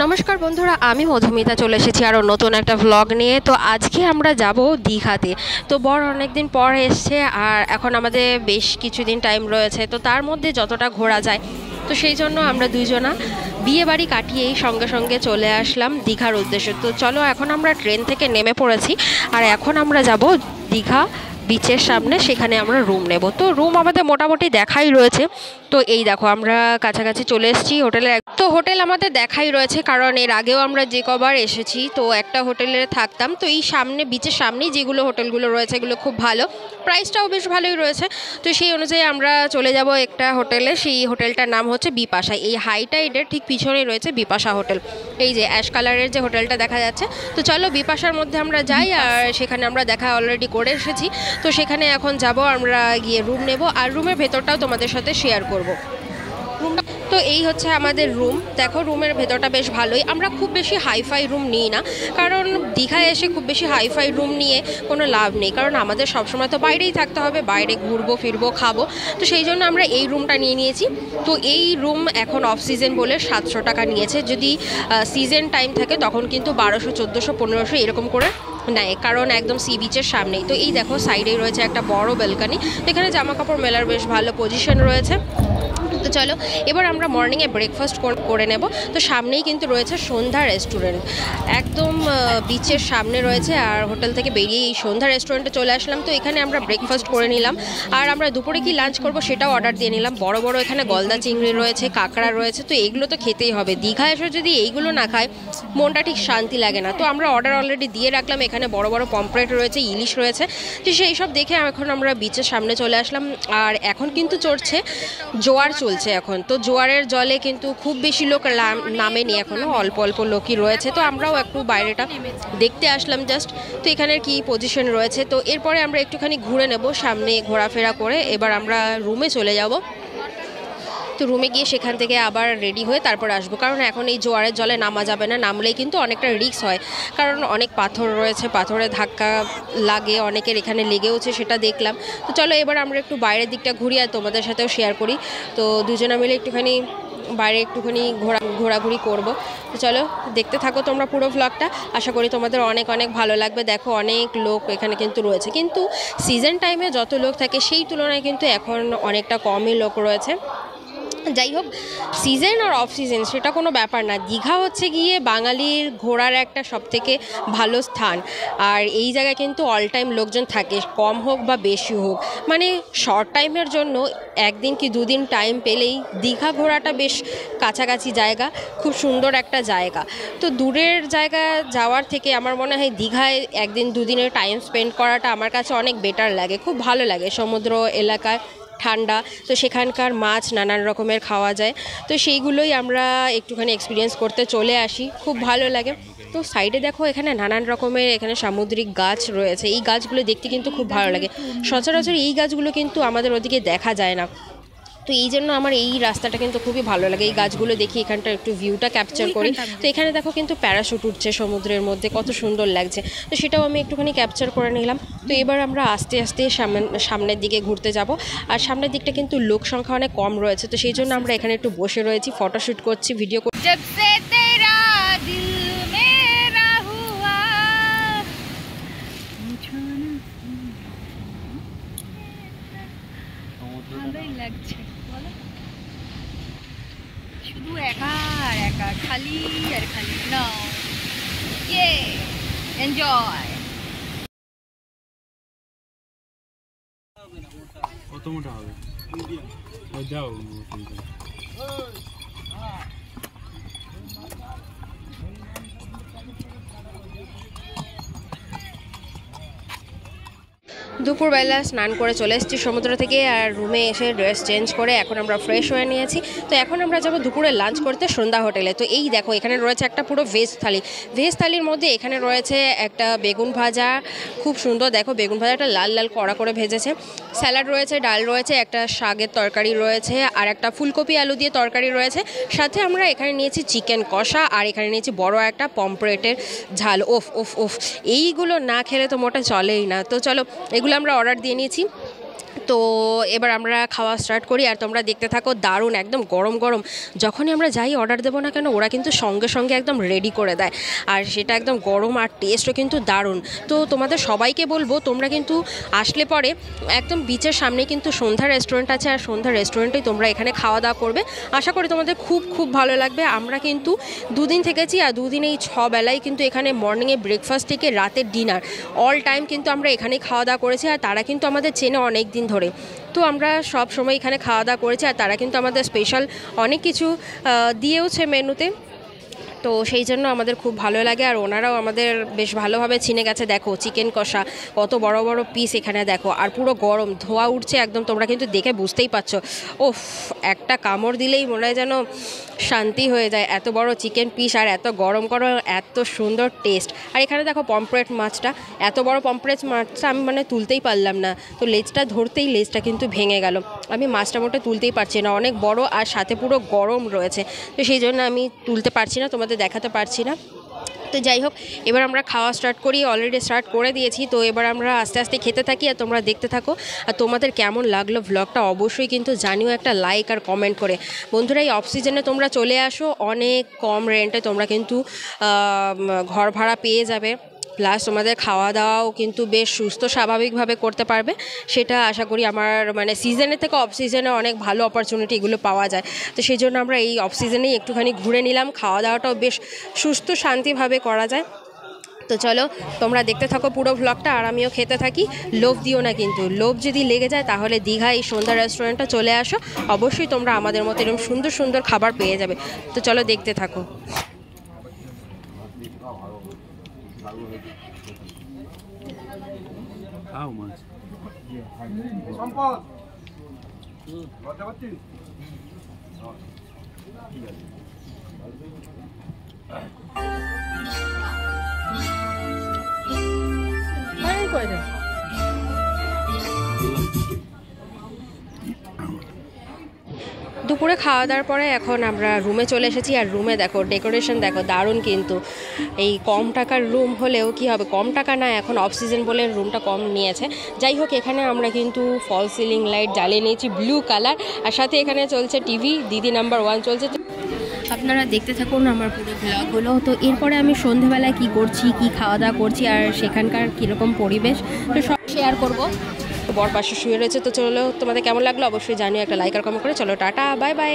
নমস্কার বন্ধুরা, আমি মধুমিতা চলে এসেছি আরও নতুন একটা ভ্লগ নিয়ে। তো আজকে আমরা যাব দীঘাতে। তো বর অনেক দিন পর এসছে আর এখন আমাদের বেশ কিছুদিন টাইম রয়েছে, তো তার মধ্যে যতটা ঘোরা যায়। তো সেই জন্য আমরা দুইজনা বিয়ে বাড়ি কাটিয়েই সঙ্গে সঙ্গে চলে আসলাম দীঘার উদ্দেশ্যে। তো চলো, এখন আমরা ট্রেন থেকে নেমে পড়েছি আর এখন আমরা যাব দীঘা বিচের সামনে, সেখানে আমরা রুম নেব। তো রুম আমাদের মোটামুটি দেখাই রয়েছে। তো এই দেখো, আমরা কাছাকাছি চলে এসেছি হোটেলে। তো হোটেল আমাদের দেখাই রয়েছে, কারণ এর আগেও আমরা যে কবার এসেছি তো একটা হোটেলে থাকতাম। তো এই সামনে বিচের সামনেই যেগুলো হোটেলগুলো রয়েছে এগুলো খুব ভালো, প্রাইসটাও বেশ ভালোই রয়েছে। তো সেই অনুযায়ী আমরা চলে যাব একটা হোটেলে। সেই হোটেলটার নাম হচ্ছে বিপাশা। এই হাই টাইডের ঠিক পিছনেই রয়েছে বিপাশা হোটেল। এই যে অ্যাশ কালারের যে হোটেলটা দেখা যাচ্ছে। তো চলো বিপাশার মধ্যে আমরা যাই, আর সেখানে আমরা দেখা অলরেডি করে এসেছি। তো সেখানে এখন যাব, আমরা গিয়ে রুম নেব আর রুমের ভেতরটাও তোমাদের সাথে শেয়ার করব। তো এই হচ্ছে আমাদের রুম। দেখো, রুমের ভেতরটা বেশ ভালোই। আমরা খুব বেশি হাইফাই রুম নিই না, কারণ দীঘায় এসে খুব বেশি হাইফাই রুম নিয়ে কোনো লাভ নেই, কারণ আমাদের সবসময় তো বাইরেই থাকতে হবে, বাইরে ঘুরবো ফিরবো খাবো। তো সেই জন্য আমরা এই রুমটা নিয়ে নিয়েছি। তো এই রুম এখন অফ সিজন বলে 700 টাকা নিয়েছে। যদি সিজন টাইম থাকে তখন কিন্তু 1200, 1400, 1500 এরকম করে নেয়, কারণ একদম সি বিচের সামনেই। তো এই দেখো, সাইডেই রয়েছে একটা বড় ব্যালকনি। এখানে জামা কাপড় মেলার বেশ ভালো পজিশন রয়েছে। তো চলো, এবার আমরা মর্নিংয়ে ব্রেকফাস্ট করে নেব। তো সামনেই কিন্তু রয়েছে সন্ধ্যা রেস্টুরেন্ট, একদম বিচের সামনে রয়েছে। আর হোটেল থেকে বেরিয়ে এই সন্ধ্যা রেস্টুরেন্টে চলে আসলাম। তো এখানে আমরা ব্রেকফাস্ট করে নিলাম, আর আমরা দুপুরে কি লাঞ্চ করব সেটাও অর্ডার দিয়ে নিলাম। বড় বড় এখানে গলদা চিংড়ি রয়েছে, কাঁকড়া রয়েছে। তো এইগুলো তো খেতেই হবে, দীঘা এসে যদি এইগুলো না খায় মনটা ঠিক শান্তি লাগে না। তো আমরা অর্ডার অলরেডি দিয়ে রাখলাম। এখানে বড় বড় পমফ্রেট রয়েছে, ইলিশ রয়েছে। তো সেই সব দেখে এখন আমরা বিচের সামনে চলে আসলাম। আর এখন কিন্তু চড়ছে জোয়ার চলছে এখন। তো জোয়ারের জলে কিন্তু খুব বেশি লোক নামেনি এখনো, অল্প অল্প লোকই রয়েছে। তো আমরাও একটু বাইরেটা দেখতে আসলাম জাস্ট। তো এখানের কি পজিশন রয়েছে। তো এরপরে আমরা একটুখানি ঘুরে নেব, সামনে ঘোরাফেরা করে এবার আমরা রুমে চলে যাব। তো রুমে গিয়ে সেখান থেকে আবার রেডি হয়ে তারপর আসবো, কারণ এখন এই জোয়ারের জলে নামা যাবে না, নামলেই কিন্তু অনেকটা রিস্ক হয়, কারণ অনেক পাথর রয়েছে, পাথরে ধাক্কা লাগে, অনেকের এখানে লেগেওছে, সেটা দেখলাম। তো চলো এবার আমরা একটু বাইরের দিকটা ঘুরি আর তোমাদের সাথেও শেয়ার করি। তো দুজনে মিলে একটুখানি বাইরে একটুখানি ঘোরাঘুরি করব। তো চলো দেখতে থাকো তোমরা পুরো ভ্লগটা, আশা করি তোমাদের অনেক অনেক ভালো লাগবে। দেখো, অনেক লোক এখানে কিন্তু রয়েছে, কিন্তু সিজন টাইমে যত লোক থাকে সেই তুলনায় কিন্তু এখন অনেকটা কমই লোক রয়েছে। যাই হোক, সিজন আর অফ সিজন সেটা কোনো ব্যাপার না। দীঘা হচ্ছে গিয়ে বাঙালির ঘোরার একটা সবথেকে ভালো স্থান, আর এই জায়গায় কিন্তু অল টাইম লোকজন থাকে, কম হোক বা বেশি হোক। মানে শর্ট টাইমের জন্য একদিন কি দুদিন টাইম পেলেই দীঘা ঘোরাটা বেশ কাছাকাছি জায়গা, খুব সুন্দর একটা জায়গা। তো দূরের জায়গা যাওয়ার থেকে আমার মনে হয় দীঘায় একদিন দুদিনের টাইম স্পেন্ড করাটা আমার কাছে অনেক বেটার লাগে, খুব ভালো লাগে। সমুদ্র এলাকায় ঠান্ডা, তো সেখানকার মাছ নানান রকমের খাওয়া যায়। তো সেইগুলোই আমরা একটুখানি এক্সপিরিয়েন্স করতে চলে আসি, খুব ভালো লাগে। তো সাইডে দেখো, এখানে নানান রকমের এখানে সামুদ্রিক গাছ রয়েছে। এই গাছগুলো দেখতে কিন্তু খুব ভালো লাগে। সচরাচর এই গাছগুলো কিন্তু আমাদের ওদিকে দেখা যায় না। তো এই জন্য আমার এই রাস্তাটা কিন্তু খুবই ভালো লাগে, এই গাছগুলো দেখি, এখানটা একটু ভিউটা ক্যাপচার করি। তো এখানে দেখো কিন্তু প্যারাশুট উঠছে সমুদ্রের মধ্যে, কত সুন্দর লাগছে। তো সেটাও আমি একটুখানি ক্যাপচার করে নিলাম। তো এবার আমরা আস্তে আস্তে সামনের দিকে ঘুরতে যাব। আর সামনের দিকটা কিন্তু লোক সংখ্যা অনেক কম রয়েছে, তো সেই জন্য আমরা এখানে একটু বসে রয়েছি, ফটোশ্যুট করছি, ভিডিও করছি। ভালোই লাগছে বলো, শুধু একা আর একা, খালি আর খালি। নাও, ইয়ে, এনজয়। কত মোটা হবে? যাও দুপুরবেলা স্নান করে চলে এসেছি সমুদ্র থেকে, আর রুমে এসে ড্রেস চেঞ্জ করে এখন আমরা ফ্রেশ হয়ে নিয়েছি। তো এখন আমরা যাবো দুপুরে লাঞ্চ করতে সন্ধ্যা হোটেলে। তো এই দেখো, এখানে রয়েছে একটা পুরো ভেজ থালি। ভেজ থালির মধ্যে এখানে রয়েছে একটা বেগুন ভাজা, খুব সুন্দর। দেখো, বেগুন ভাজাটা লাল লাল কড়া করে ভেজেছে। স্যালাড রয়েছে, ডাল রয়েছে, একটা শাকের তরকারি রয়েছে, আর একটা ফুলকপি আলু দিয়ে তরকারি রয়েছে। সাথে আমরা এখানে নিয়েছি চিকেন কষা, আর এখানে নিয়েছি বড় একটা পমফ্রেটের ঝাল। ওফ ওফ ওফ, এইগুলো না খেলে তো মোটা চলেই না। তো চলো, এগুলো আমরা অর্ডার দিয়ে নিয়েছি। তো এবার আমরা খাওয়া স্টার্ট করি আর তোমরা দেখতে থাকো। দারুণ, একদম গরম গরম। যখনই আমরা যাই অর্ডার দেবো না কেন, ওরা কিন্তু সঙ্গে সঙ্গে একদম রেডি করে দেয়, আর সেটা একদম গরম, আর টেস্টও কিন্তু দারুণ। তো তোমাদের সবাইকে বলবো তোমরা কিন্তু আসলে পরে একদম বিচের সামনে কিন্তু সন্ধ্যা রেস্টুরেন্ট আছে, আর সন্ধ্যা রেস্টুরেন্টেই তোমরা এখানে খাওয়া দাওয়া করবে। আশা করি তোমাদের খুব খুব ভালো লাগবে। আমরা কিন্তু 2 দিন থেকেছি, আর 2 দিন এই 6 বেলায় কিন্তু এখানে মর্নিংয়ে ব্রেকফাস্ট থেকে রাতের ডিনার অল টাইম কিন্তু আমরা এখানেই খাওয়া দাওয়া করেছি। আর তারা কিন্তু আমাদের চেনে অনেক দিন ধরে, তো আমরা সব সময় এখানে খাওয়া দাওয়া করেছি। আর তারা কিন্তু আমাদের স্পেশাল অনেক কিছু দিয়েওছে মেনুতে, তো সেই জন্য আমাদের খুব ভালো লাগে। আর ওনারাও আমাদের বেশ ভালোভাবে চিনে গেছে। দেখো চিকেন কষা, কত বড় বড় পিস এখানে দেখো, আর পুরো গরম, ধোয়া উঠছে একদম, তোমরা কিন্তু দেখে বুঝতেই পারছো। ওফ, একটা কামড় দিলেই মনে হয় যেন শান্তি হয়ে যায়, এত বড় চিকেন পিস আর এত গরম গরম, এত সুন্দর টেস্ট। আর এখানে দেখো পমফ্রেট মাছটা, এত বড় পমফ্রেট মাছটা আমি মানে তুলতেই পারলাম না, তো লেজটা ধরতেই লেজটা কিন্তু ভেঙে গেল। আমি মাছটা মোটে তুলতেই পারছি না, অনেক বড় আর সাথে পুরো গরম রয়েছে, তো সেই জন্য আমি তুলতে পারছি না, তোমাদের দেখাতে পারছি না। তো যাই হোক, এবার আমরা খাওয়া স্টার্ট করি, অলরেডি স্টার্ট করে দিয়েছি। তো এবার আমরা আস্তে আস্তে খেতে থাকি, আর তোমরা দেখতে থাকো। আর তোমাদের কেমন লাগলো ভ্লগটা অবশ্যই কিন্তু জানিও একটা লাইক আর কমেন্ট করে। বন্ধুরা, এই অফ সিজনে তোমরা চলে আসো, অনেক কম রেন্টে তোমরা কিন্তু ঘর ভাড়া পেয়ে যাবে, প্লাস তোমাদের খাওয়া দাওয়াও কিন্তু বেশ সুস্থ স্বাভাবিকভাবে করতে পারবে। সেটা আশা করি আমার মানে সিজনের থেকে অফ সিজনে অনেক ভালো অপরচুনিটি এগুলো পাওয়া যায়। তো সেই জন্য আমরা এই অফ সিজনেই একটুখানি ঘুরে নিলাম, খাওয়া দাওয়াটাও বেশ সুস্থ শান্তিভাবে করা যায়। তো চলো তোমরা দেখতে থাকো পুরো ভ্লগটা, আর আমিও খেতে থাকি। লোভ দিও না কিন্তু, লোভ যদি লেগে যায় তাহলে দীঘা এই সন্ধ্যা রেস্টুরেন্টটা চলে আসো, অবশ্যই তোমরা আমাদের মতো এরকম সুন্দর সুন্দর খাবার পেয়ে যাবে। তো চলো দেখতে থাকো। খাও মাছ। দুপুরে খাওয়া দাওয়ার পরে এখন আমরা রুমে চলে এসেছি, আর রুমে দেখো ডেকোরেশন দেখো, দারুণ কিন্তু। এই কম টাকার রুম হলেও কি হবে, কম টাকা না, এখন অফ সিজন বলে রুমটা কম নিয়েছে। যাই হোক, এখানে আমরা কিন্তু ফল সিলিং লাইট জ্বালিয়ে নিয়েছি ব্লু কালার, আর সাথে এখানে চলছে টিভি, দিদি নাম্বার 1 চলছে। আপনারা দেখতে থাকুন আমার পুরো ব্লগগুলো। তো এরপরে আমি সন্ধেবেলায় কি করছি, কি খাওয়া দাওয়া করছি, আর সেখানকার কীরকম পরিবেশ, তো সব শেয়ার করবো। তো বর পাশে শুয়ে রয়েছে। তো চলো তোমাদের কেমন লাগলো অবশ্যই জানিও, একটা লাইক আর কমেন্ট করে। চলো টাটা, বাই বাই।